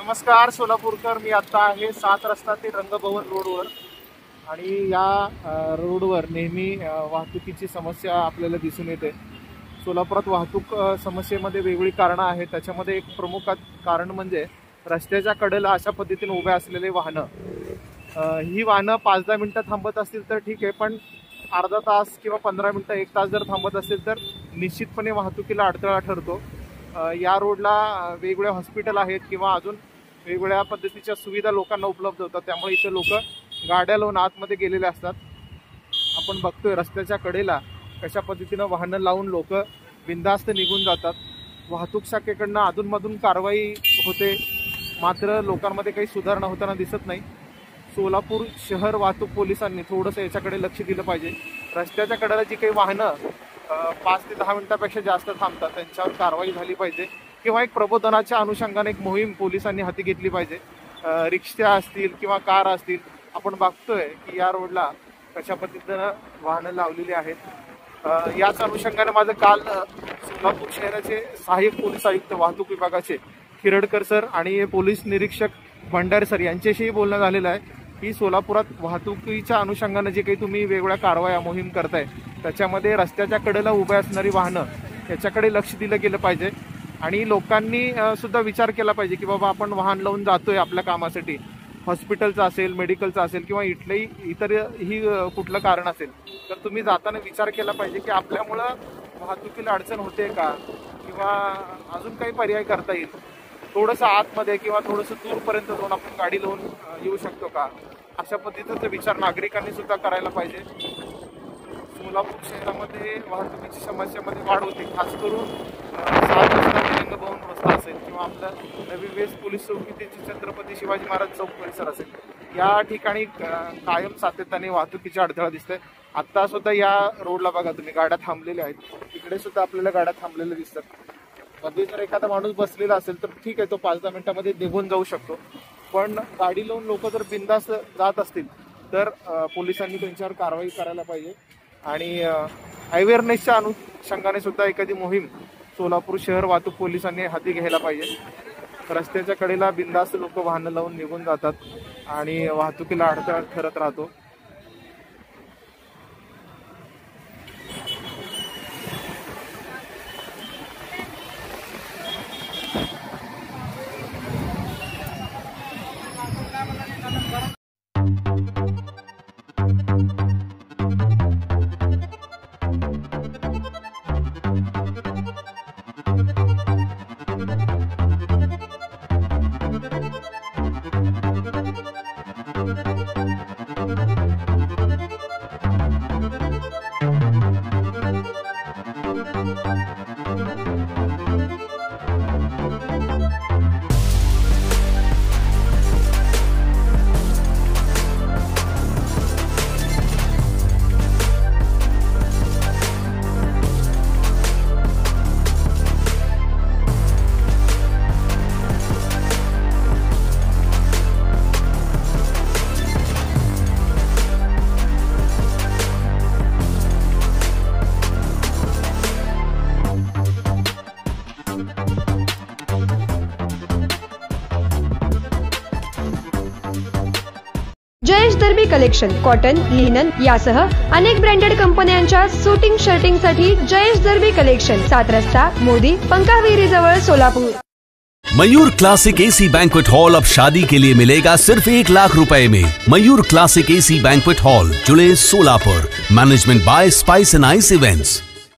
नमस्कार सोलापूरकर, मी आता आहे 7 रस्ता ते रंगभवन रोडवर आणि या रोडवर नेहमी वाहतुकीची समस्या आपल्याला दिसून येते। सोलापुरात वाहतूक समस्येमध्ये वेगळी कारणं आहेत। त्याच्यामध्ये एक प्रमुख कारण म्हणजे रस्त्याच्या कडेला अशा पद्धतीने उभे असलेले वाहनं। ही वाहनं 5-10 मिनिटं थांबत असतील तर ठीक आहे, पण अर्धा तास किंवा 15 मिनिटं 1 तास जर थांबत असेल तर निश्चितपणे वाहतुकीला अडथळा ठरतो। या रोडला वेगवेगळे हॉस्पिटल आहेत किंवा अजून वेगवेगळ्या पद्धतीच्या सुविधा लोकांना उपलब्ध होतात, त्यामुळे इथे लोक गाड्या लावून आतमध्ये गेलेले असतात। आपण बघतोय रस्त्याच्या कडेला कशा पद्धतीनं वाहनं लावून लोक बिनधास्त निघून जातात। वाहतूक शाखेकडनं अधूनमधून कारवाई होते, मात्र लोकांमध्ये काही सुधारणा होताना दिसत नाही। सोलापूर शहर वाहतूक पोलिसांनी थोडंसं याच्याकडे लक्ष दिलं पाहिजे। रस्त्याच्या कडेला जी काही वाहनं 5 ते 10 मिनिटांपेक्षा जास्त थांबतात त्यांच्यावर कारवाई झाली पाहिजे, किंवा एक प्रबोधनाच्या अनुषंगाने एक मोहीम पोलिसांनी हाती घेतली पाहिजे। रिक्षा असतील किंवा कार असतील, आपण बघतोय की या रोडला कशा पद्धतीनं वाहनं लावलेली आहेत। याच अनुषंगाने माझं काल सोलापूर शहराचे सहाय्यक पोलीस आयुक्त वाहतूक विभागाचे खिरडकर सर आणि पोलीस निरीक्षक भंडारे सर यांच्याशीही बोलणं झालेलं आहे की सोलापुरात वाहतुकीच्या अनुषंगाने जे काही तुम्ही वेगवेगळ्या कारवाया मोहीम करताय त्याच्यामध्ये रस्त्याच्या कडेला उभे असणारी वाहनं याच्याकडे लक्ष दिलं गेलं पाहिजे। आणि लोकांनी सुद्धा विचार केला पाहिजे की बाबा आपण वाहन लावून जातोय आपल्या कामासाठी, हॉस्पिटलचं असेल, मेडिकलचं असेल किंवा इतरही कुठलं कारण असेल, तर तुम्ही जाताना विचार केला पाहिजे की आपल्यामुळं वाहतुकीला अडचण होते का, किंवा अजून काही पर्याय करता येईल। थोडंसं आतमध्ये किंवा थोडंसं दूरपर्यंत जाऊन आपण गाडी लावून येऊ शकतो का, अशा पद्धतीचा विचार नागरिकांनी सुद्धा करायला पाहिजे। सोलापूर शहरामध्ये वाहतुकीची समस्यामध्ये वाढ होते, खास करून 7 रस्ता रंगभवन रस्ता असेल किंवा आपलं नवी वेस्ट पोलीस चौकीची छत्रपती शिवाजी महाराज चौक परिसर असेल, या ठिकाणी कायम सातत्याने वाहतुकीची अडथळा दिसतोय। आता सुद्धा या रोडला बघा तुम्ही, गाड्या थांबलेल्या आहेत, तिकडे सुद्धा आपल्याला गाड्या थांबलेल्या दिसतात। मध्ये जर एखादा माणूस बसलेला असेल तर ठीक आहे, तो 5-10 मिनिटांमध्ये निघून जाऊ शकतो, पण गाडी लावून लोक जर बिनधास्त जात असतील तर पोलिसांनी त्यांच्यावर कारवाई करायला पाहिजे। आणि अवेअरनेसच्या अनुषंगाने सुद्धा एखादी मोहीम सोलापूर शहर वाहतूक पोलिसांनी हाती घ्यायला पाहिजे। रस्त्याच्या कडेला बिनधास्त लोक वाहनं लावून निघून जातात आणि वाहतुकीला अडथळा ठरत राहतो। जयेश दर्बी कलेक्शन कॉटन, लिनन यासह अनेक ब्रँडेड कंपन्यांच्या सूटिंग शर्टिंग साठी जयेश दर्बी कलेक्शन, 7 रस्ता मोदी पंकाविरी जवळ Solapur. Mayur classic AC banquet hall अब शादी के लिए मिलेगा सिर्फ 1 लाख रुपए में। Mayur classic AC banquet hall, July Solapur. Management by spice end ice events.